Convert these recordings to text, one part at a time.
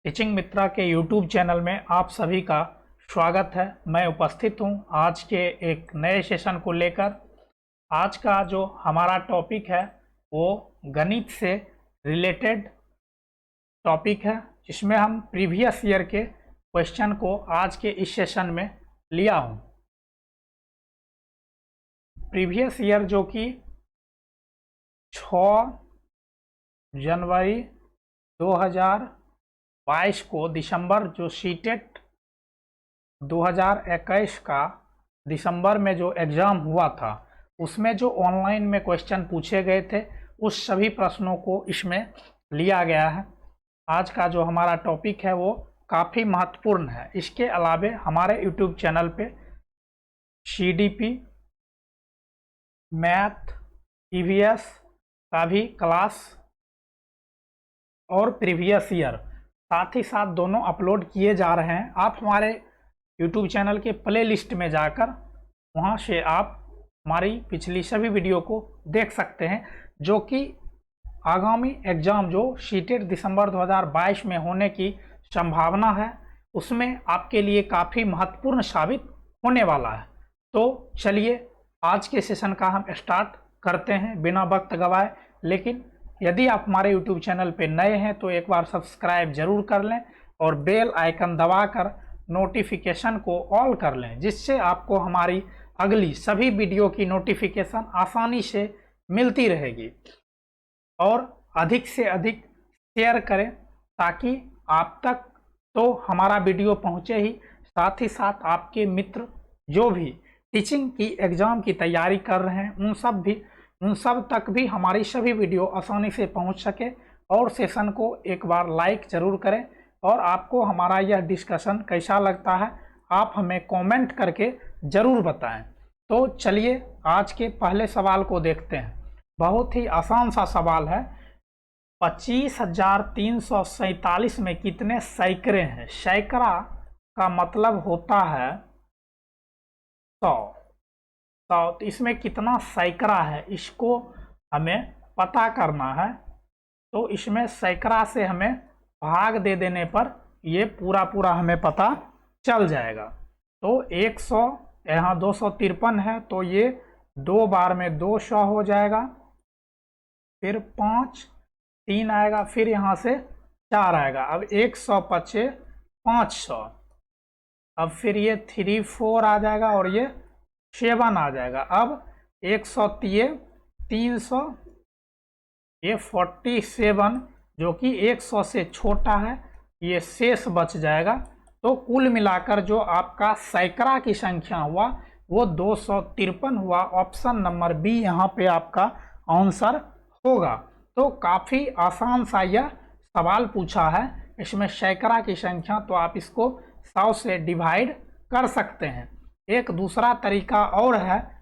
Teaching मित्रा के YouTube channel में आप सभी का स्वागत है। मैं उपस्थित हूं आज के एक नए सेशन को लेकर। आज का जो हमारा टॉपिक है वो गणित से रिलेटेड टॉपिक है, जिसमें हम प्रीवियस ईयर के क्वेश्चन को आज के इस सेशन में लिया हूं। प्रीवियस ईयर जो कि 6 जनवरी 2022 को दिसंबर जो सीटेट 2021 का दिसंबर में जो एग्ज़ाम हुआ था उसमें जो ऑनलाइन में क्वेश्चन पूछे गए थे उस सभी प्रश्नों को इसमें लिया गया है। आज का जो हमारा टॉपिक है वो काफ़ी महत्वपूर्ण है। इसके अलावे हमारे यूट्यूब चैनल पे CDP, मैथ, EVS का भी क्लास और प्रीवियस ईयर साथ ही साथ दोनों अपलोड किए जा रहे हैं। आप हमारे YouTube चैनल के प्ले लिस्ट में जाकर वहां से आप हमारी पिछली सभी वीडियो को देख सकते हैं, जो कि आगामी एग्ज़ाम जो सीटेट दिसंबर 2022 में होने की संभावना है उसमें आपके लिए काफ़ी महत्वपूर्ण साबित होने वाला है। तो चलिए आज के सेशन का हम स्टार्ट करते हैं बिना वक्त गवाए। लेकिन यदि आप हमारे YouTube चैनल पे नए हैं तो एक बार सब्सक्राइब जरूर कर लें और बेल आइकन दबाकर नोटिफिकेशन को ऑल कर लें, जिससे आपको हमारी अगली सभी वीडियो की नोटिफिकेशन आसानी से मिलती रहेगी। और अधिक से अधिक शेयर करें ताकि आप तक तो हमारा वीडियो पहुंचे ही, साथ ही साथ आपके मित्र जो भी टीचिंग की एग्ज़ाम की तैयारी कर रहे हैं उन सब तक भी हमारी सभी वीडियो आसानी से पहुंच सके। और सेशन को एक बार लाइक ज़रूर करें और आपको हमारा यह डिस्कशन कैसा लगता है आप हमें कमेंट करके ज़रूर बताएं। तो चलिए आज के पहले सवाल को देखते हैं। बहुत ही आसान सा सवाल है। 25,347 में कितने सैकड़े हैं? सैकड़ा का मतलब होता है 100। तो इसमें कितना सैकड़ा है इसको हमें पता करना है। तो इसमें सैकड़ा से हमें भाग दे देने पर ये पूरा हमें पता चल जाएगा। तो 100 यहाँ 253 है तो ये 2 बार में 200 हो जाएगा, फिर 5 3 आएगा, फिर यहाँ से 4 आएगा। अब 100 पचे 500, अब फिर ये 3 4 आ जाएगा और ये 7 आ जाएगा। अब 100 300, ये 47 जो कि 100 से छोटा है, ये शेष बच जाएगा। तो कुल मिलाकर जो आपका सैकड़ा की संख्या हुआ वो 253 हुआ। ऑप्शन नंबर बी यहाँ पे आपका आंसर होगा। तो काफ़ी आसान सा यह सवाल पूछा है। इसमें सैकड़ा की संख्या तो आप इसको 100 से डिवाइड कर सकते हैं। एक दूसरा तरीका और है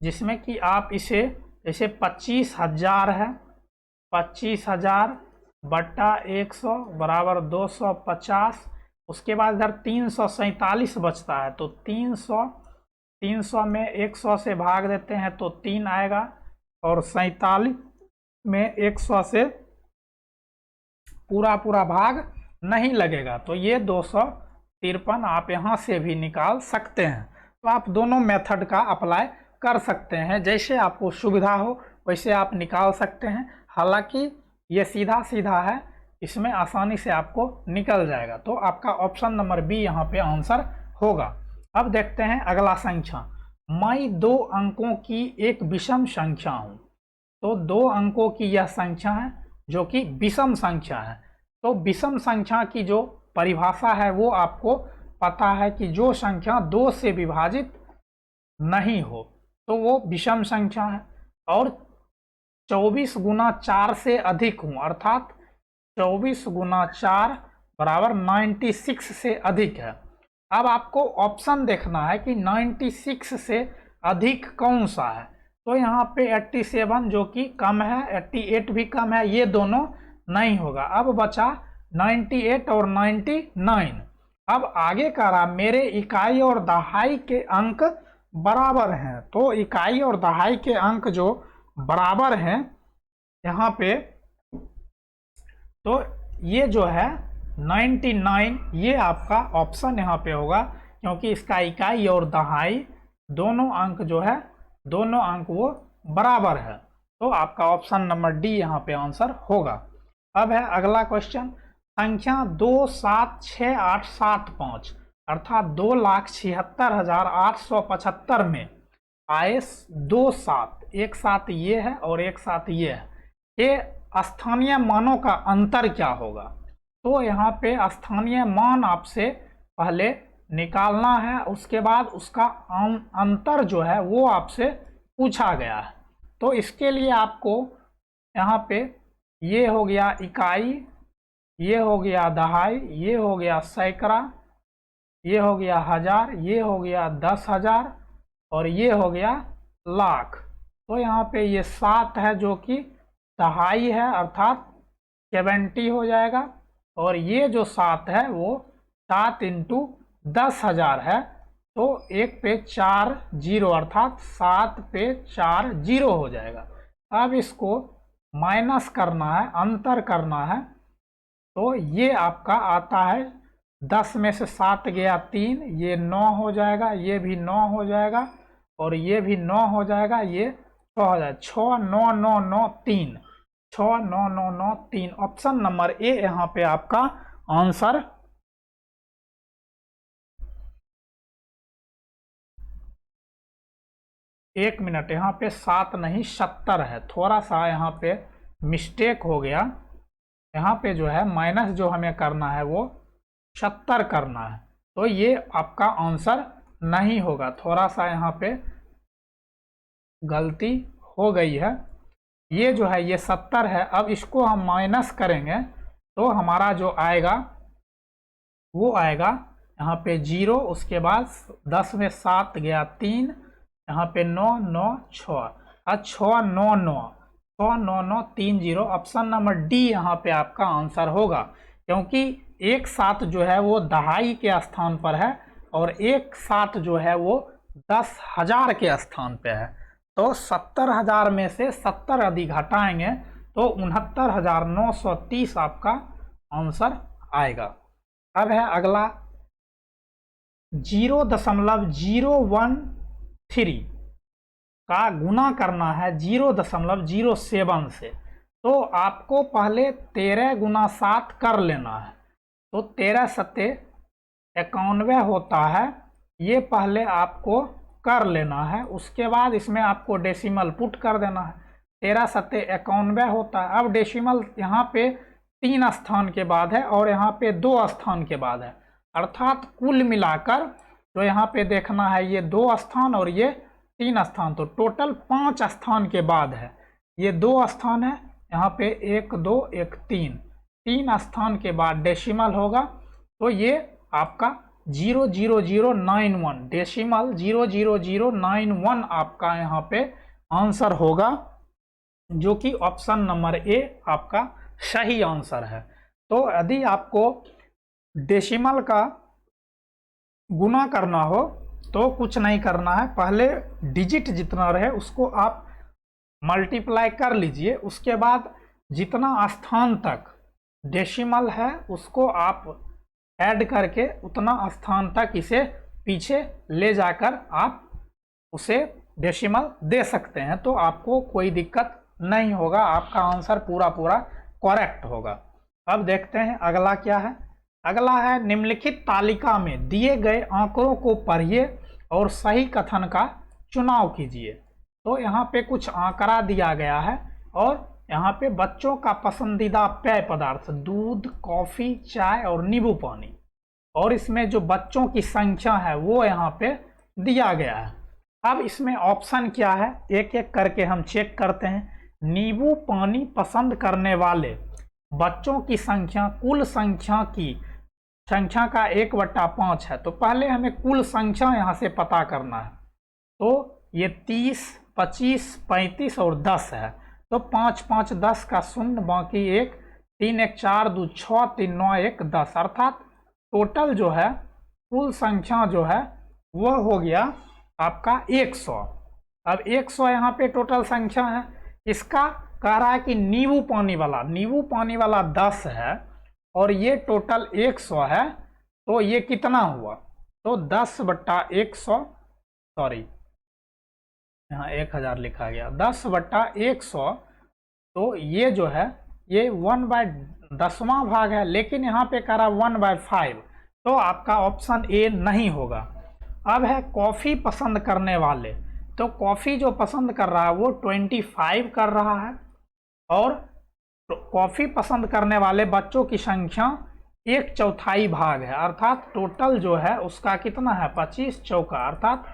जिसमें कि आप इसे जैसे 25,000 है, 25,000 बट्टा 100 बराबर 250। उसके बाद इधर 347 बचता है तो 300 में 100 से भाग देते हैं तो 3 आएगा, और 47 में 100 से पूरा भाग नहीं लगेगा तो ये 253 आप यहाँ से भी निकाल सकते हैं। तो आप दोनों मेथड का अप्लाई कर सकते हैं, जैसे आपको सुविधा हो वैसे आप निकाल सकते हैं। हालांकि ये सीधा है, इसमें आसानी से आपको निकल जाएगा। तो आपका ऑप्शन नंबर बी यहाँ पे आंसर होगा। अब देखते हैं अगला संख्या। मैं 2 अंकों की एक विषम संख्या हूँ। तो 2 अंकों की यह संख्या है जो कि विषम संख्या है। तो विषम संख्या की जो परिभाषा है वो आपको पता है कि जो संख्या 2 से विभाजित नहीं हो तो वो विषम संख्या है। और 24 गुना 4 से अधिक हूँ, अर्थात 24 गुना 4 बराबर 96 से अधिक है। अब आपको ऑप्शन देखना है कि 96 से अधिक कौन सा है। तो यहाँ पे 87 जो कि कम है, 88 भी कम है, ये दोनों नहीं होगा। अब बचा 98 और 99। अब आगे कह रहा मेरे इकाई और दहाई के अंक बराबर हैं। तो इकाई और दहाई के अंक जो बराबर हैं यहाँ पे, तो ये जो है 99, ये आपका ऑप्शन यहाँ पे होगा, क्योंकि इसका इकाई और दहाई दोनों अंक जो है, दोनों अंक वो बराबर है। तो आपका ऑप्शन नंबर डी यहाँ पे आंसर होगा। अब है अगला क्वेश्चन, संख्या 276875 अर्थात 2,76,875 में आए दो सात, एक साथ ये है और एक साथ ये है, ये स्थानीय मानों का अंतर क्या होगा? तो यहाँ पे स्थानीय मान आपसे पहले निकालना है, उसके बाद उसका अंतर जो है वो आपसे पूछा गया है। तो इसके लिए आपको यहाँ पे ये हो गया इकाई, ये हो गया दहाई, ये हो गया सैकड़ा, ये हो गया हजार, ये हो गया 10,000 और ये हो गया लाख। तो यहाँ पे ये 7 है जो कि दहाई है अर्थात 70 हो जाएगा, और ये जो 7 है वो 7 × 10,000 है, तो 1 पे 4 जीरो अर्थात 7 पे 4 जीरो हो जाएगा। अब इसको माइनस करना है, अंतर करना है, तो ये आपका आता है 10 में से 7 गया 3, ये 9 हो जाएगा, ये भी 9 हो जाएगा और ये भी 9 हो जाएगा, ये 6 हो जाएगा। 6 9 9 9 3, 6 9 9 9 3, ऑप्शन नंबर ए यहाँ पे आपका आंसर। एक मिनट, यहाँ पे 7 नहीं 70 है, थोड़ा सा यहाँ पे मिस्टेक हो गया। यहाँ पे जो है माइनस जो हमें करना है वो 70 करना है, तो ये आपका आंसर नहीं होगा, थोड़ा सा यहाँ पे गलती हो गई है। ये जो है ये 70 है, अब इसको हम माइनस करेंगे तो हमारा जो आएगा वो आएगा यहाँ पे 0, उसके बाद 10 में 7 गया 3, यहाँ पे 9 9 6 और 6 9 9 6 9 9 3 0, ऑप्शन नंबर डी यहाँ पे आपका आंसर होगा, क्योंकि एक 7 जो है वो दहाई के स्थान पर है और एक 7 जो है वो 10,000 के स्थान पे है। तो 70,000 में से 70 यदि घटाएंगे तो 69,930 आपका आंसर आएगा। अब है अगला 0.013 का गुना करना है 0.07 से, तो आपको पहले 13 × 7 कर लेना है, तो 13 सत्ते 91 होता है, ये पहले आपको कर लेना है, उसके बाद इसमें आपको डेसिमल पुट कर देना है। 13 सत्ते 91 होता है। अब डेसिमल यहाँ पे 3 स्थान के बाद है और यहाँ पे 2 स्थान के बाद है, अर्थात कुल मिलाकर तो यहाँ पे देखना है ये 2 स्थान और ये 3 स्थान, तो टोटल 5 स्थान के बाद है। ये 2 स्थान है, यहाँ पे 1 2 1 3 स्थान के बाद डेसिमल होगा, तो ये आपका 00091 डेसिमल 00091 आपका यहाँ पे आंसर होगा, जो कि ऑप्शन नंबर ए आपका सही आंसर है। तो यदि आपको डेसिमल का गुना करना हो तो कुछ नहीं करना है, पहले डिजिट जितना रहे उसको आप मल्टीप्लाई कर लीजिए, उसके बाद जितना स्थान तक डेसिमल है उसको आप ऐड करके उतना स्थान तक इसे पीछे ले जाकर आप उसे डेसिमल दे सकते हैं, तो आपको कोई दिक्कत नहीं होगा, आपका आंसर पूरा करेक्ट होगा। अब देखते हैं अगला क्या है। अगला है निम्नलिखित तालिका में दिए गए आंकड़ों को पढ़िए और सही कथन का चुनाव कीजिए। तो यहाँ पे कुछ आंकड़ा दिया गया है और यहाँ पे बच्चों का पसंदीदा पेय पदार्थ दूध, कॉफ़ी, चाय और नींबू पानी, और इसमें जो बच्चों की संख्या है वो यहाँ पे दिया गया है। अब इसमें ऑप्शन क्या है, एक एक करके हम चेक करते हैं। नींबू पानी पसंद करने वाले बच्चों की संख्या कुल संख्या का 1/5 है, तो पहले हमें कुल संख्या यहाँ से पता करना है। तो ये 30, 25, 35 और 10 है, तो 5 5 10 का 0 बाकी 1, 3 1 4 2 6 3 9 1 10, अर्थात टोटल जो है कुल संख्या जो है वह हो गया आपका 100। अब 100 यहाँ पे टोटल संख्या है, इसका कह रहा है कि नींबू पानी वाला 10 है और ये टोटल 100 है, तो ये कितना हुआ? तो 10/100, सॉरी यहाँ 1000 लिखा गया, 10/100, तो ये जो है ये 1/10वां भाग है, लेकिन यहाँ पे कह रहा 1/5, तो आपका ऑप्शन ए नहीं होगा। अब है कॉफ़ी पसंद करने वाले, तो कॉफ़ी जो पसंद कर रहा है वो 25 कर रहा है, और कॉफ़ी पसंद करने वाले बच्चों की संख्या 1/4 भाग है, अर्थात टोटल जो है उसका कितना है? 25 चौका, अर्थात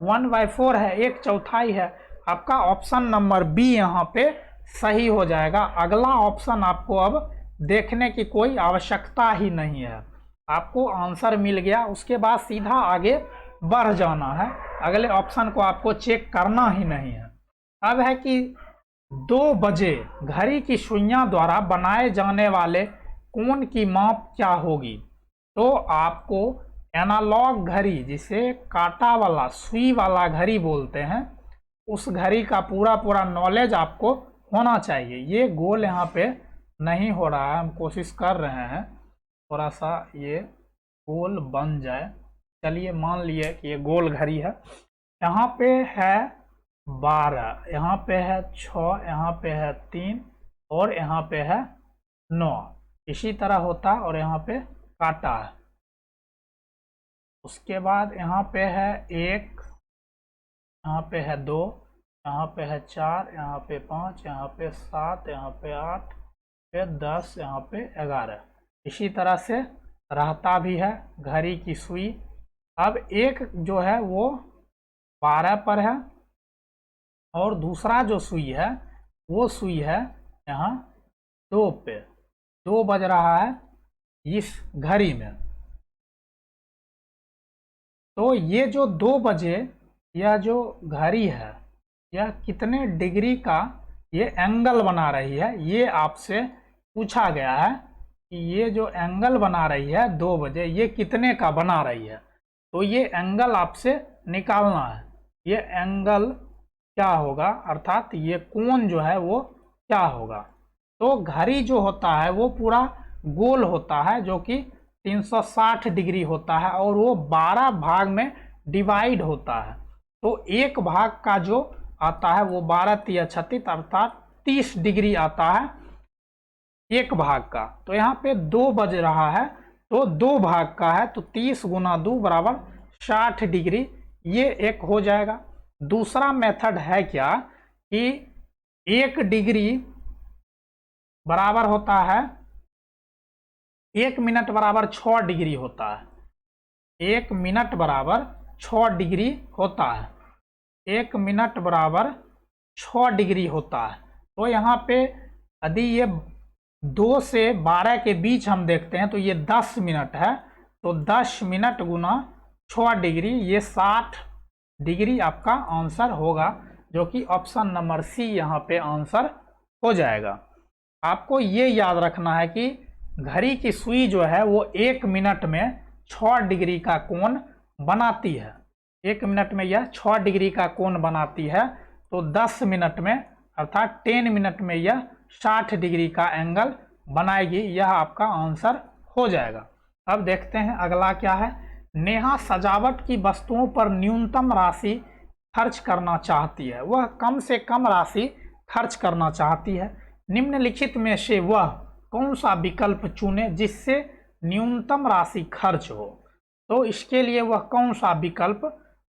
1/4 है, 1/4 है। आपका ऑप्शन नंबर बी यहाँ पे सही हो जाएगा। अगला ऑप्शन आपको अब देखने की कोई आवश्यकता ही नहीं है, आपको आंसर मिल गया, उसके बाद सीधा आगे बढ़ जाना है, अगले ऑप्शन को आपको चेक करना ही नहीं है। अब है कि 2 बजे घड़ी की सुइयां द्वारा बनाए जाने वाले कोण की माप क्या होगी? तो आपको एनालॉग घड़ी, जिसे कांटा वाला सुई वाला घड़ी बोलते हैं, उस घड़ी का पूरा नॉलेज आपको होना चाहिए। ये गोल यहाँ पे नहीं हो रहा है, हम कोशिश कर रहे हैं थोड़ा सा ये गोल बन जाए। चलिए मान लिए कि ये गोल घड़ी है, यहाँ पे है 12, यहाँ पे है 6, यहाँ पे है 3 और यहाँ पे है 9, इसी तरह होता है, और यहाँ पे काटा है। उसके बाद यहाँ पे है 1, यहाँ पे है 2, यहाँ पे है 4, यहाँ पे 5, यहाँ पे 7, यहाँ पे 8, पे 10, यहाँ पे 11, इसी तरह से रहता भी है घड़ी की सुई। अब एक जो है वो 12 पर है, और दूसरा जो सुई है वो सुई है यहाँ 2 पे, 2 बज रहा है इस घड़ी में। तो ये जो 2 बजे यह जो घड़ी है यह कितने डिग्री का ये एंगल बना रही है, ये आपसे पूछा गया है कि ये जो एंगल बना रही है 2 बजे ये कितने का बना रही है। तो ये एंगल आपसे निकालना है, ये एंगल क्या होगा, अर्थात ये कोण जो है वो क्या होगा। तो घड़ी जो होता है वो पूरा गोल होता है, जो कि 360 डिग्री होता है, और वो 12 भाग में डिवाइड होता है। तो एक भाग का जो आता है वो 12 × 36 अर्थात 30 डिग्री आता है एक भाग का। तो यहाँ पे 2 बज रहा है, तो 2 भाग का है, तो 30 × 2 = 60 डिग्री, ये एक हो जाएगा। दूसरा मेथड है क्या कि 1 डिग्री बराबर होता है 1 मिनट बराबर 6 डिग्री होता है, 1 मिनट बराबर 6 डिग्री होता है, 1 मिनट बराबर 6 डिग्री होता है। तो यहाँ पे यदि ये 2 से 12 के बीच हम देखते हैं तो ये 10 मिनट है, तो 10 मिनट गुना 6 डिग्री, ये 60 डिग्री आपका आंसर होगा, जो कि ऑप्शन नंबर सी यहाँ पे आंसर हो जाएगा। आपको ये याद रखना है कि घड़ी की सुई जो है वो 1 मिनट में 6 डिग्री का कोण बनाती है, 1 मिनट में यह 6 डिग्री का कोण बनाती है। तो 10 मिनट में अर्थात 10 मिनट में यह 60 डिग्री का एंगल बनाएगी, यह आपका आंसर हो जाएगा। अब देखते हैं अगला क्या है। नेहा सजावट की वस्तुओं पर न्यूनतम राशि खर्च करना चाहती है, वह कम से कम राशि खर्च करना चाहती है, निम्नलिखित में से वह कौन सा विकल्प चुने जिससे न्यूनतम राशि खर्च हो। तो इसके लिए वह कौन सा विकल्प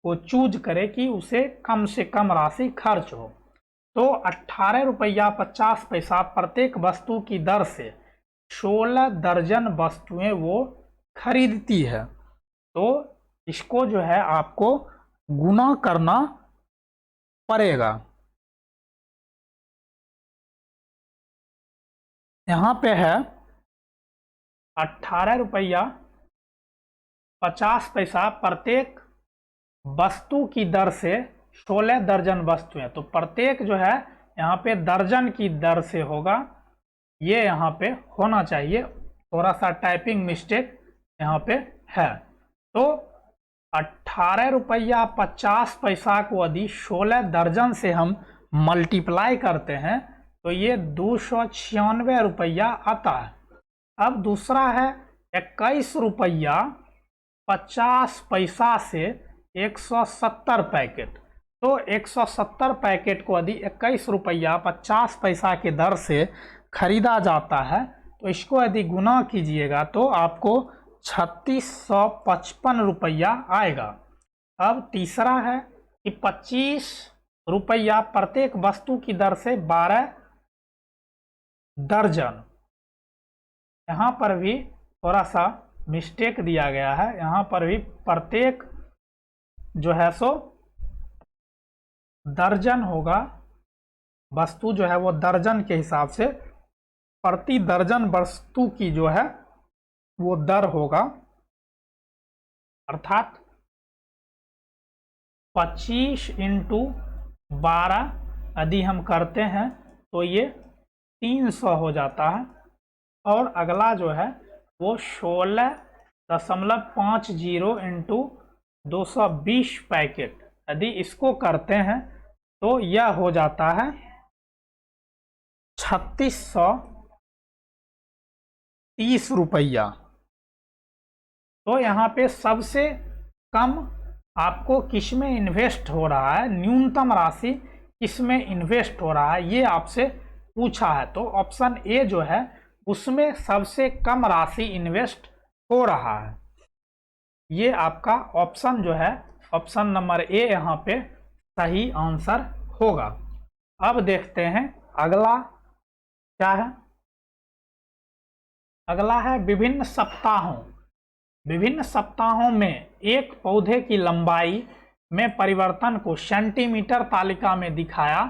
को चूज करे कि उसे कम से कम राशि खर्च हो। तो 18 रुपया 50 पैसा प्रत्येक वस्तु की दर से 16 दर्जन वस्तुएं वो खरीदती है। तो इसको जो है आपको गुना करना पड़ेगा। यहाँ पे है 18 रुपया 50 पैसा प्रत्येक वस्तु की दर से 16 दर्जन वस्तुएं, तो प्रत्येक जो है यहाँ पे दर्जन की दर से होगा, ये यहाँ पे होना चाहिए, थोड़ा सा टाइपिंग मिस्टेक यहाँ पे है। तो 18 रुपया 50 पैसा को यदि 16 दर्जन से हम मल्टीप्लाई करते हैं तो ये 296 रुपया आता है। अब दूसरा है 21 रुपया 50 पैसा से 170 पैकेट। तो 170 पैकेट को यदि 21 रुपया 50 पैसा के दर से खरीदा जाता है तो इसको यदि गुना कीजिएगा तो आपको 3655 रुपया आएगा। अब तीसरा है कि 25 रुपया प्रत्येक वस्तु की दर से 12 दर्जन। यहाँ पर भी थोड़ा सा मिस्टेक दिया गया है, यहाँ पर भी प्रत्येक जो है सो दर्जन होगा, वस्तु जो है वो दर्जन के हिसाब से प्रति दर्जन वस्तु की जो है वो दर होगा, अर्थात 25 इंटू 12 यदि हम करते हैं तो ये 300 हो जाता है। और अगला जो है वो 16.50 इंटू 220 पैकेट, यदि इसको करते हैं तो यह हो जाता है 3630 रुपया। तो यहाँ पे सबसे कम आपको किस में इन्वेस्ट हो रहा है, न्यूनतम राशि किस में इन्वेस्ट हो रहा है, ये आपसे पूछा है। तो ऑप्शन ए जो है उसमें सबसे कम राशि इन्वेस्ट हो रहा है। ये आपका ऑप्शन जो है ऑप्शन नंबर ए यहाँ पे सही आंसर होगा। अब देखते हैं अगला क्या है। अगला है विभिन्न सप्ताहों में एक पौधे की लंबाई में परिवर्तन को सेंटीमीटर तालिका में दिखाया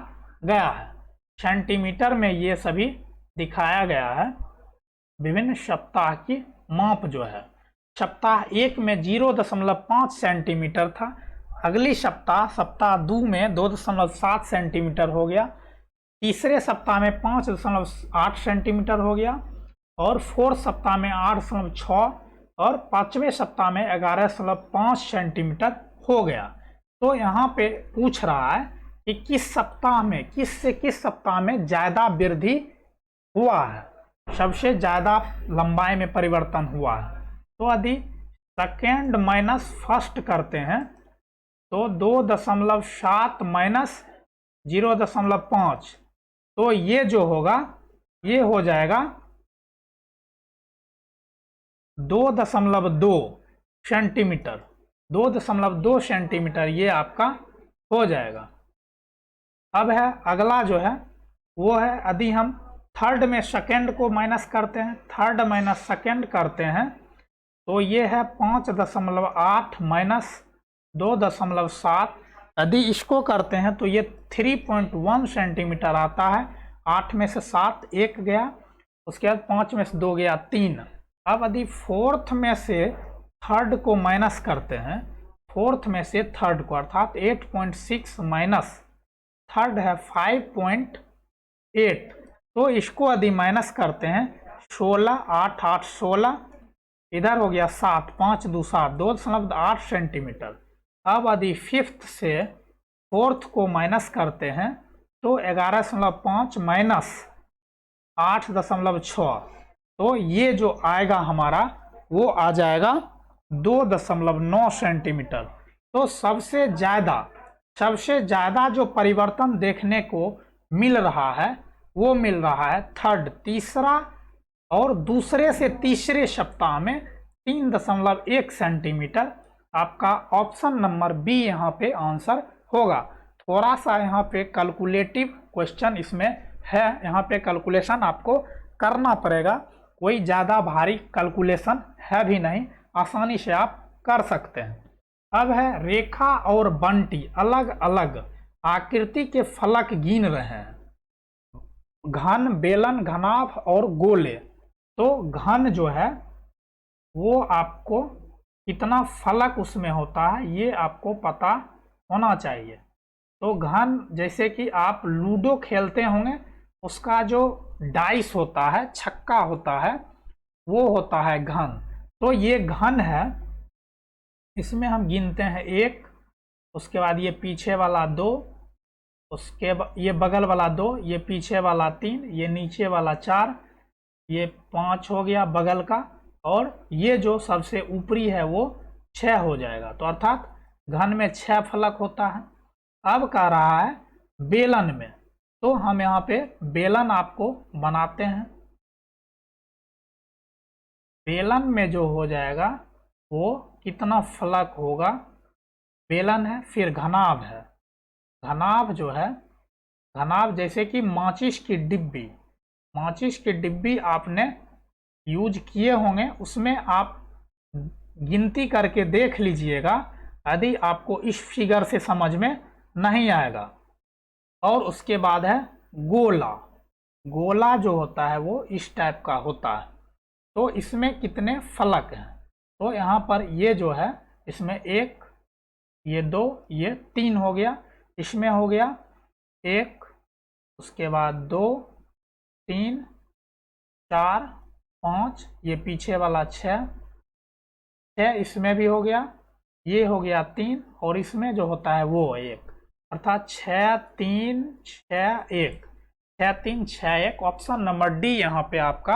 गया है। सेंटीमीटर में ये सभी दिखाया गया है। विभिन्न सप्ताह की माप जो है, सप्ताह 1 में 0.5 सेंटीमीटर था, अगली सप्ताह 2 में 2.7 सेंटीमीटर हो गया, तीसरे सप्ताह में 5.8 सेंटीमीटर हो गया, और 4th सप्ताह में 8.6 और 5वें सप्ताह में 11.5 सेंटीमीटर हो गया। तो यहाँ पे पूछ रहा है कि किस सप्ताह में, किस से किस सप्ताह में ज़्यादा वृद्धि हुआ है, सबसे ज़्यादा लंबाई में परिवर्तन हुआ है। तो यदि सेकेंड माइनस फर्स्ट करते हैं तो 2.7 माइनस 0.5, तो ये जो होगा ये हो जाएगा 2.2 सेंटीमीटर। 2.2 सेंटीमीटर ये आपका हो जाएगा। अब है अगला जो है वो है यदि हम थर्ड में सेकेंड को माइनस करते हैं, थर्ड माइनस सेकेंड करते हैं तो ये है 5.8 माइनस 2.7। यदि इसको करते हैं तो ये 3.1 सेंटीमीटर आता है। 8 में से 7 1 गया, उसके बाद 5 में से 2 गया 3। अब यदि फोर्थ में से थर्ड को माइनस करते हैं, फोर्थ में से थर्ड को, अर्थात 8.6 माइनस थर्ड है 5.8, तो इसको यदि माइनस करते हैं 16 8 8 16, इधर हो गया 7 5 2 7, 2.8 सेंटीमीटर। अब यदि फिफ्थ से फोर्थ को माइनस करते हैं तो 11.5 माइनस 8.6, तो ये जो आएगा हमारा वो आ जाएगा 2.9 सेंटीमीटर। तो सबसे ज़्यादा जो परिवर्तन देखने को मिल रहा है वो मिल रहा है थर्ड, तीसरा और दूसरे से तीसरे सप्ताह में 3.1 सेंटीमीटर। आपका ऑप्शन नंबर बी यहाँ पे आंसर होगा। थोड़ा सा यहाँ पे कैलकुलेटिव क्वेश्चन इसमें है, यहाँ पे कैलकुलेशन आपको करना पड़ेगा। कोई ज़्यादा भारी कैलकुलेशन है भी नहीं, आसानी से आप कर सकते हैं। अब है रेखा और बंटी अलग अलग आकृति के फलक गिन रहे हैं, घन, बेलन, घनाभ और गोले। तो घन जो है वो आपको कितना फलक उसमें होता है ये आपको पता होना चाहिए। तो घन जैसे कि आप लूडो खेलते होंगे, उसका जो डाइस होता है, छक्का होता है, वो होता है घन। तो ये घन है, इसमें हम गिनते हैं 1, उसके बाद ये पीछे वाला 2, उसके ये बगल वाला 2, ये पीछे वाला 3, ये नीचे वाला 4, ये 5 हो गया बगल का, और ये जो सबसे ऊपरी है वो 6 हो जाएगा। तो अर्थात घन में 6 फलक होता है। अब कह रहा है बेलन में, तो हम यहाँ पे बेलन आपको बनाते हैं। बेलन में जो हो जाएगा वो कितना फलक होगा, बेलन है, फिर घनाभ है। घनाभ जो है, घनाभ जैसे कि माचिस की डिब्बी, माचिस की डिब्बी आपने यूज किए होंगे, उसमें आप गिनती करके देख लीजिएगा यदि आपको इस फिगर से समझ में नहीं आएगा। और उसके बाद है गोला। गोला जो होता है वो इस टाइप का होता है। तो इसमें कितने फलक हैं, तो यहाँ पर ये जो है इसमें 1, ये 2, ये 3 हो गया। इसमें हो गया 1, उसके बाद 2, 3, 4, 5, ये पीछे वाला 6, इसमें भी हो गया, ये हो गया 3, और इसमें जो होता है वो 1, अर्थात 6, 3, 6, 1, 6, 3, 6, 1। ऑप्शन नंबर डी यहाँ पे आपका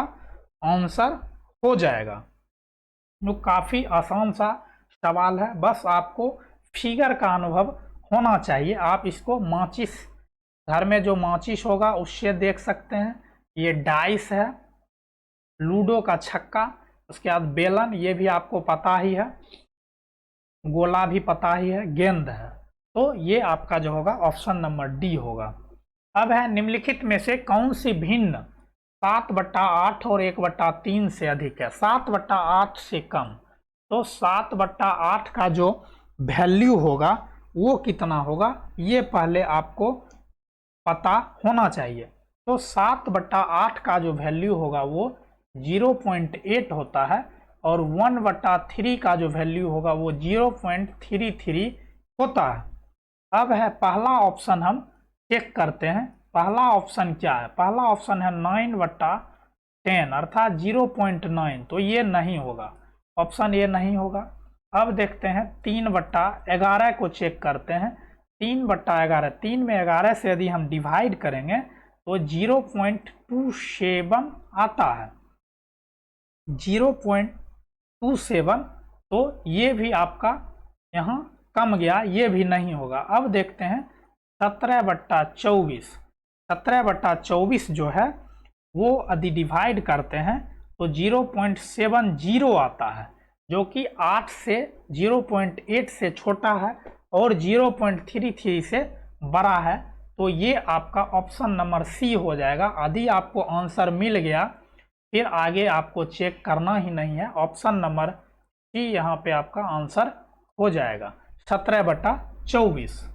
आंसर हो जाएगा। जो काफ़ी आसान सा सवाल है, बस आपको फिगर का अनुभव होना चाहिए। आप इसको माचिस, घर में जो माचिस होगा उससे देख सकते हैं। ये डाइस है, लूडो का छक्का, उसके बाद बेलन, ये भी आपको पता ही है, गोला भी पता ही है, गेंद है। तो ये आपका जो होगा ऑप्शन नंबर डी होगा। अब है निम्नलिखित में से कौन सी भिन्न 7/8 और 1/3 से अधिक है। 7/8 से कम, तो 7/8 का जो वैल्यू होगा वो कितना होगा, ये पहले आपको पता होना चाहिए। तो 7/8 का जो वैल्यू होगा वो 0.8 होता है, और 1/3 का जो वैल्यू होगा वो 0.33 होता है। अब है पहला ऑप्शन हम चेक करते हैं। पहला ऑप्शन क्या है, पहला ऑप्शन है 9/10 अर्थात 0.9, तो ये नहीं होगा, ऑप्शन ये नहीं होगा। अब देखते हैं 3/11 को चेक करते हैं। 3/11, 3 में 11 से यदि हम डिवाइड करेंगे तो 0.27 आता है, 0.27, तो ये भी आपका यहाँ कम गया, ये भी नहीं होगा। अब देखते हैं 17/24, 17/24 जो है वो यदि डिवाइड करते हैं तो 0.70 आता है, जो कि 8 से 0.8 से छोटा है और 0.33 से बड़ा है। तो ये आपका ऑप्शन नंबर सी हो जाएगा। यदि आपको आंसर मिल गया फिर आगे आपको चेक करना ही नहीं है, ऑप्शन नंबर सी यहाँ पे आपका आंसर हो जाएगा, 17/24।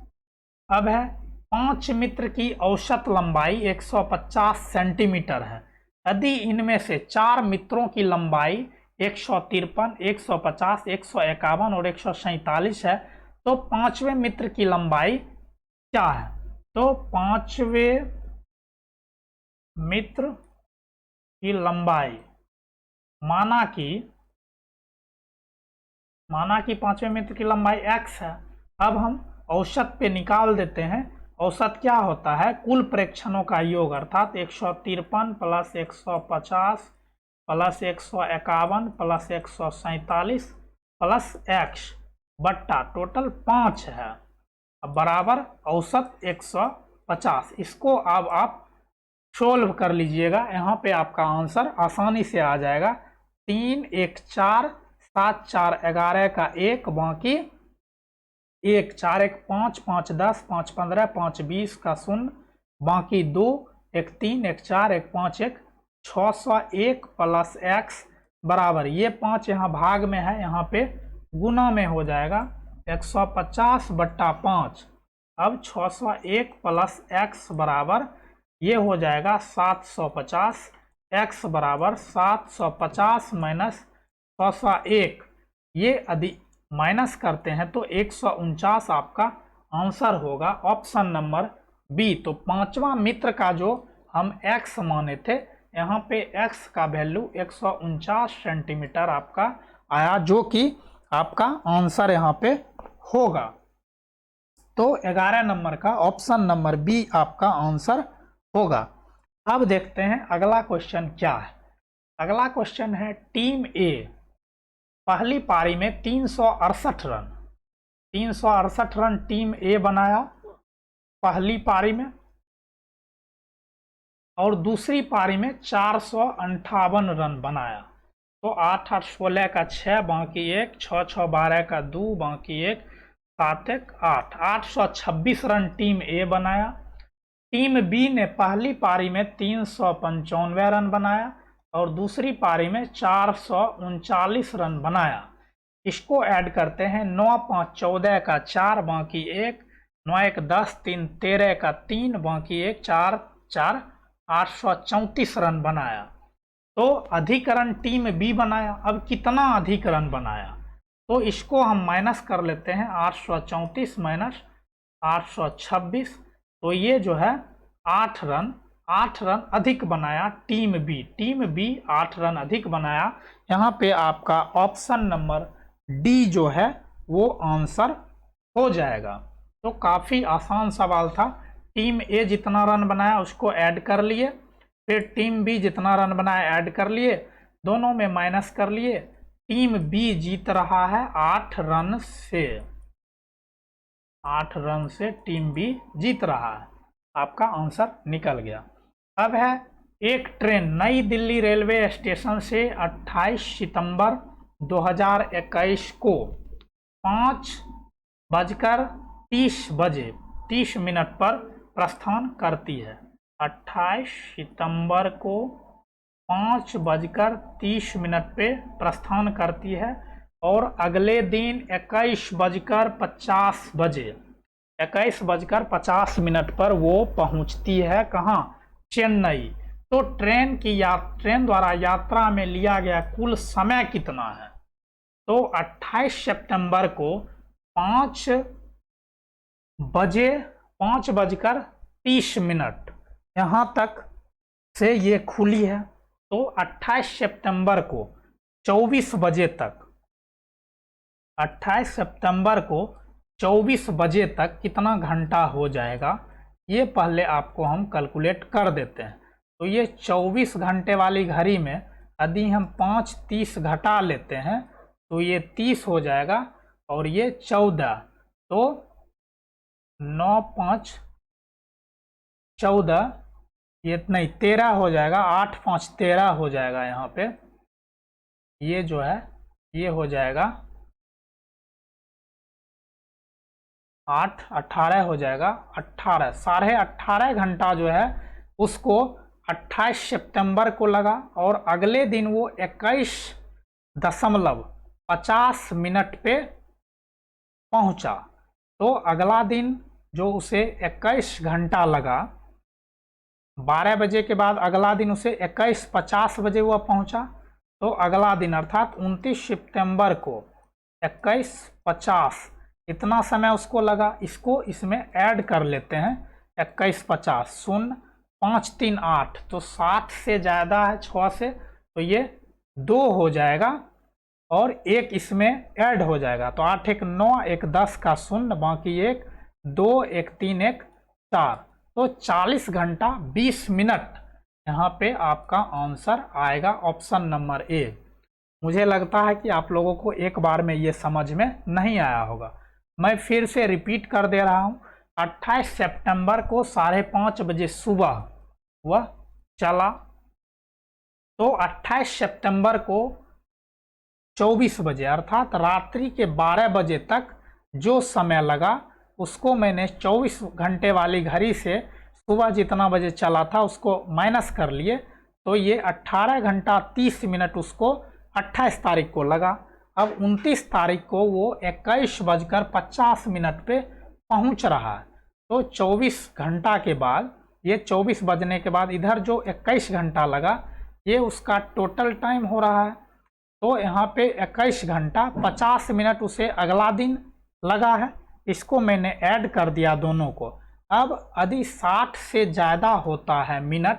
अब है 5 मित्र की औसत लंबाई 150 सेंटीमीटर है। यदि इनमें से 4 मित्रों की लंबाई 153, 150, 151 और 147 है, तो 5वें मित्र की लंबाई क्या है। तो 5वें मित्र की लंबाई, माना कि 5वें मित्र की लंबाई x है। अब हम औसत पे निकाल देते हैं। औसत क्या होता है, कुल प्रेक्षणों का योग, अर्थात 153 plus 150 plus 151 plus 147 plus x बट्टा टोटल 5 है, बराबर औसत 150। इसको अब आप सोल्व कर लीजिएगा, यहाँ पे आपका आंसर आसानी से आ जाएगा। 3, 1, 4, 7, 4, 11 का 1, बाकी 1, 4, 1, 5, 5, 10, 5, 15, 5, 20 का 0, बाकी 2, 1, 3, 1, 4, 1, 5, 1, 601 प्लस x बराबर, ये 5 यहाँ भाग में है, यहाँ पे गुना में हो जाएगा 150/5। अब 601 प्लस x बराबर ये हो जाएगा 750, x बराबर 750 माइनस 601, ये यदि माइनस करते हैं तो 149 आपका आंसर होगा, ऑप्शन नंबर बी। तो 5वां मित्र का जो हम x माने थे, यहाँ पे x का वैल्यू 149 सेंटीमीटर आपका आया, जो कि आपका आंसर यहाँ पे होगा। तो 11 नंबर का ऑप्शन नंबर बी आपका आंसर होगा। अब देखते हैं अगला क्वेश्चन क्या है। अगला क्वेश्चन है, टीम ए पहली पारी में 368 रन 368 रन टीम ए बनाया पहली पारी में, और दूसरी पारी में 458 रन बनाया। तो 8 8 16 का 6 बाकी 1, 6 6 12 का 2 बाकी 1, 7 1 8, 826 रन टीम ए बनाया। टीम बी ने पहली पारी में 395 रन बनाया और दूसरी पारी में 439 रन बनाया। इसको ऐड करते हैं, 9 5 14 का 4 बाकी 1, 9 1 10 3 13 का 3 बाकी 1, 4 4 834 रन बनाया। तो अधिक रन टीम बी बनाया। अब कितना अधिक रन बनाया, तो इसको हम माइनस कर लेते हैं, 834 माइनस 826, तो ये जो है 8 रन अधिक बनाया team B. Team B 8 run अधिक बनाया। यहाँ पे आपका ऑप्शन नंबर डी जो है वो आंसर हो जाएगा। तो काफ़ी आसान सवाल था। टीम ए जितना रन बनाया उसको ऐड कर लिए, फिर टीम बी जितना रन बनाया ऐड कर लिए, दोनों में माइनस कर लिए। टीम बी जीत रहा है 8 रन से, 8 रन से टीम बी जीत रहा है। आपका आंसर निकल गया। अब है, एक ट्रेन नई दिल्ली रेलवे स्टेशन से 28 सितंबर 2021 को 5:30 पर प्रस्थान करती है। 28 सितंबर को 5:30 पे प्रस्थान करती है और अगले दिन 21:50 बजे 21:50 पर वो पहुंचती है कहाँ? चेन्नई। तो ट्रेन द्वारा यात्रा में लिया गया कुल समय कितना है? तो 28 सितंबर को 5:30 यहाँ तक से ये खुली है। तो 28 सितंबर को 24 बजे तक 28 सितंबर को 24 बजे तक कितना घंटा हो जाएगा, ये पहले आपको हम कैलकुलेट कर देते हैं। तो ये 24 घंटे वाली घड़ी में यदि हम 5:30 घटा लेते हैं तो ये 30 हो जाएगा और ये 14, तो 9 5 14, ये नहीं 13 हो जाएगा, 8 5 13 हो जाएगा। यहाँ पे ये जो है ये हो जाएगा 8 18 हो जाएगा, 18 18.5 घंटा जो है उसको 28 सितंबर को लगा और अगले दिन वो 21.50 पे पहुंचा। तो अगला दिन जो उसे 21 घंटा लगा, 12 बजे के बाद अगला दिन उसे 21:50 बजे वह पहुंचा। तो अगला दिन अर्थात 29 सितंबर को 21:50 इतना समय उसको लगा। इसको इसमें ऐड कर लेते हैं, 21:50 0 5 3 8, तो 60 से ज़्यादा है 6 से, तो ये 2 हो जाएगा और 1 इसमें ऐड हो जाएगा। तो 8 1 9 1 10 का 0 बाकी 1 2 1 3 1 4, तो 40 घंटा 20 मिनट यहाँ पे आपका आंसर आएगा, ऑप्शन नंबर ए। मुझे लगता है कि आप लोगों को एक बार में ये समझ में नहीं आया होगा। मैं फिर से रिपीट कर दे रहा हूँ। 28 सितंबर को 5:30 बजे सुबह वह चला। तो 28 सितंबर को 24 बजे अर्थात रात्रि के 12 बजे तक जो समय लगा उसको मैंने 24 घंटे वाली घड़ी से सुबह जितना बजे चला था उसको माइनस कर लिए। तो ये 18 घंटा 30 मिनट उसको 28 तारीख को लगा। अब 29 तारीख को वो 21:50 पे पहुंच रहा है। तो 24 घंटा के बाद, ये 24 बजने के बाद इधर जो 21 घंटा लगा, ये उसका टोटल टाइम हो रहा है। तो यहाँ पे 21 घंटा 50 मिनट उसे अगला दिन लगा है। इसको मैंने ऐड कर दिया दोनों को। अब यदि 60 से ज़्यादा होता है मिनट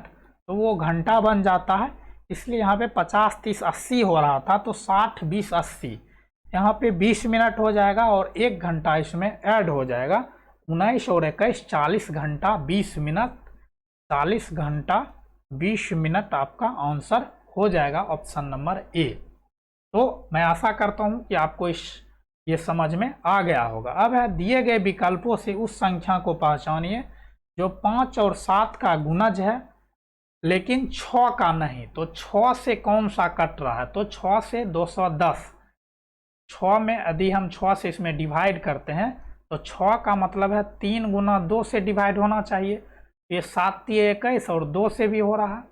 तो वो घंटा बन जाता है, इसलिए यहाँ पे 50 30 80 हो रहा था, तो 60 20 80 यहाँ पे 20 मिनट हो जाएगा और 1 घंटा इसमें ऐड हो जाएगा। 19 और 21 40 घंटा 20 मिनट, 40 घंटा 20 मिनट आपका आंसर हो जाएगा ऑप्शन नंबर ए। तो मैं आशा करता हूं कि आपको ये समझ में आ गया होगा। अब है दिए गए विकल्पों से उस संख्या को पहचानिए जो 5 और 7 का गुणज है लेकिन 6 का नहीं। तो 6 से कौन सा कट रहा है? तो 6 से 210। 6 में यदि हम 6 से इसमें डिवाइड करते हैं तो 6 का मतलब है 3 गुना 2 से डिवाइड होना चाहिए। ये 7 21 और 2 से भी हो रहा है।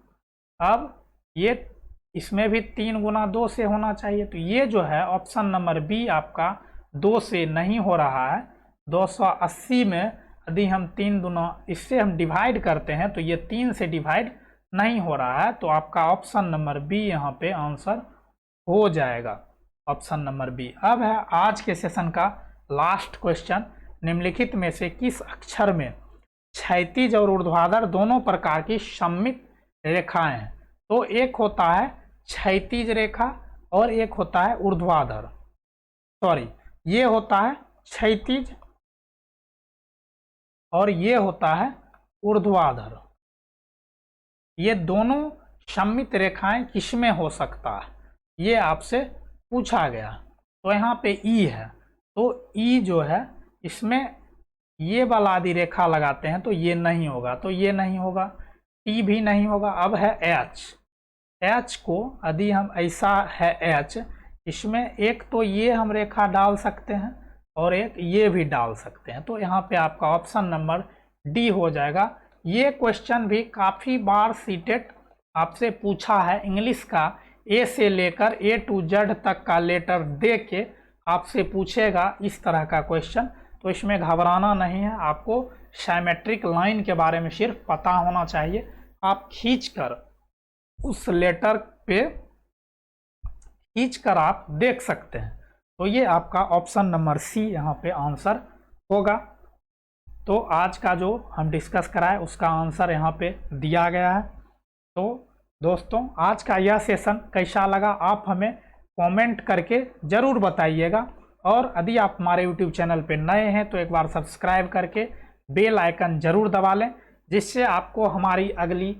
अब ये इसमें भी 3 गुना 2 से होना चाहिए। तो ये जो है ऑप्शन नंबर बी आपका 2 से नहीं हो रहा है। 280 में यदि हम 3 गुना इससे हम डिवाइड करते हैं तो ये 3 से डिवाइड नहीं हो रहा है। तो आपका ऑप्शन नंबर बी यहाँ पे आंसर हो जाएगा, ऑप्शन नंबर बी। अब है आज के सेशन का लास्ट क्वेश्चन। निम्नलिखित में से किस अक्षर में क्षैतिज और ऊर्ध्वाधर दोनों प्रकार की सममित रेखाएं हैं? तो एक होता है क्षैतिज रेखा और एक होता है ऊर्ध्वाधर। सॉरी, ये होता है क्षैतिज और ये होता है ऊर्ध्वाधर। ये दोनों सममित रेखाएं किसमें हो सकता है, ये आपसे पूछा गया। तो यहाँ पे ई है, तो ई जो है इसमें ये वाला यदि रेखा लगाते हैं तो ये नहीं होगा, तो ये नहीं होगा। टी भी नहीं होगा। अब है एच। एच को यदि हम ऐसा है एच, इसमें एक तो ये हम रेखा डाल सकते हैं और एक ये भी डाल सकते हैं। तो यहाँ पे आपका ऑप्शन नंबर डी हो जाएगा। ये क्वेश्चन भी काफ़ी बार सीटेट आपसे पूछा है। इंग्लिश का ए से लेकर ए टू जेड तक का लेटर दे के आपसे पूछेगा इस तरह का क्वेश्चन। तो इसमें घबराना नहीं है। आपको साइमेट्रिक लाइन के बारे में सिर्फ पता होना चाहिए। आप खींचकर उस लेटर पे खींचकर आप देख सकते हैं। तो ये आपका ऑप्शन नंबर सी यहाँ पे आंसर होगा। तो आज का जो हम डिस्कस कराए उसका आंसर यहाँ पे दिया गया है। तो दोस्तों, आज का यह सेशन कैसा लगा आप हमें कमेंट करके ज़रूर बताइएगा। और यदि आप हमारे यूट्यूब चैनल पे नए हैं तो एक बार सब्सक्राइब करके बेल आइकन ज़रूर दबा लें, जिससे आपको हमारी अगली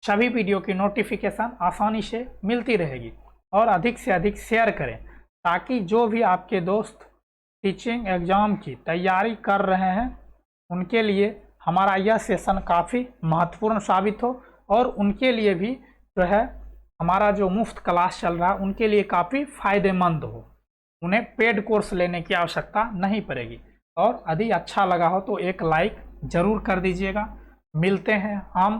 सभी वीडियो की नोटिफिकेशन आसानी से मिलती रहेगी। और अधिक से अधिक शेयर करें ताकि जो भी आपके दोस्त टीचिंग एग्ज़ाम की तैयारी कर रहे हैं उनके लिए हमारा यह सेशन काफ़ी महत्वपूर्ण साबित हो और उनके लिए भी जो है हमारा जो मुफ्त क्लास चल रहा है उनके लिए काफ़ी फ़ायदेमंद हो। उन्हें पेड कोर्स लेने की आवश्यकता नहीं पड़ेगी। और यदि अच्छा लगा हो तो एक लाइक ज़रूर कर दीजिएगा। मिलते हैं हम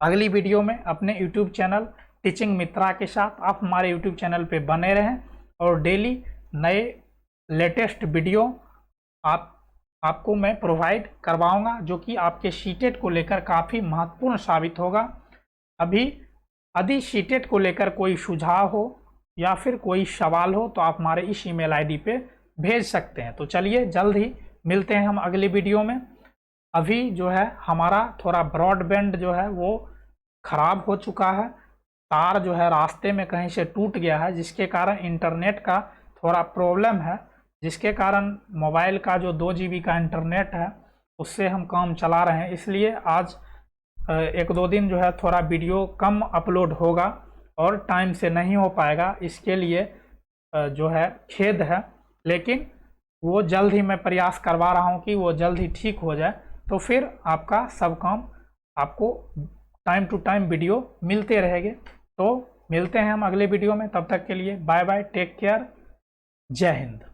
अगली वीडियो में अपने यूट्यूब चैनल टीचिंग मित्रा के साथ। आप हमारे यूट्यूब चैनल पे बने रहें और डेली नए लेटेस्ट वीडियो आपको मैं प्रोवाइड करवाऊंगा, जो कि आपके सीटेट को लेकर काफ़ी महत्वपूर्ण साबित होगा। अभी यदि सीटेट को लेकर कोई सुझाव हो या फिर कोई सवाल हो तो आप हमारे इस ईमेल आईडी पे भेज सकते हैं। तो चलिए जल्द ही मिलते हैं हम अगली वीडियो में। अभी जो है हमारा थोड़ा ब्रॉडबैंड जो है वो ख़राब हो चुका है। तार जो है रास्ते में कहीं से टूट गया है, जिसके कारण इंटरनेट का थोड़ा प्रॉब्लम है, जिसके कारण मोबाइल का जो 2 GB का इंटरनेट है उससे हम काम चला रहे हैं। इसलिए आज 1-2 दिन जो है थोड़ा वीडियो कम अपलोड होगा और टाइम से नहीं हो पाएगा। इसके लिए जो है खेद है, लेकिन वो जल्द ही मैं प्रयास करवा रहा हूँ कि वो जल्द ही ठीक हो जाए। तो फिर आपका सब काम आपको टाइम टू टाइम वीडियो मिलते रहेंगे। तो मिलते हैं हम अगले वीडियो में। तब तक के लिए बाय बाय, टेक केयर, जय हिंद।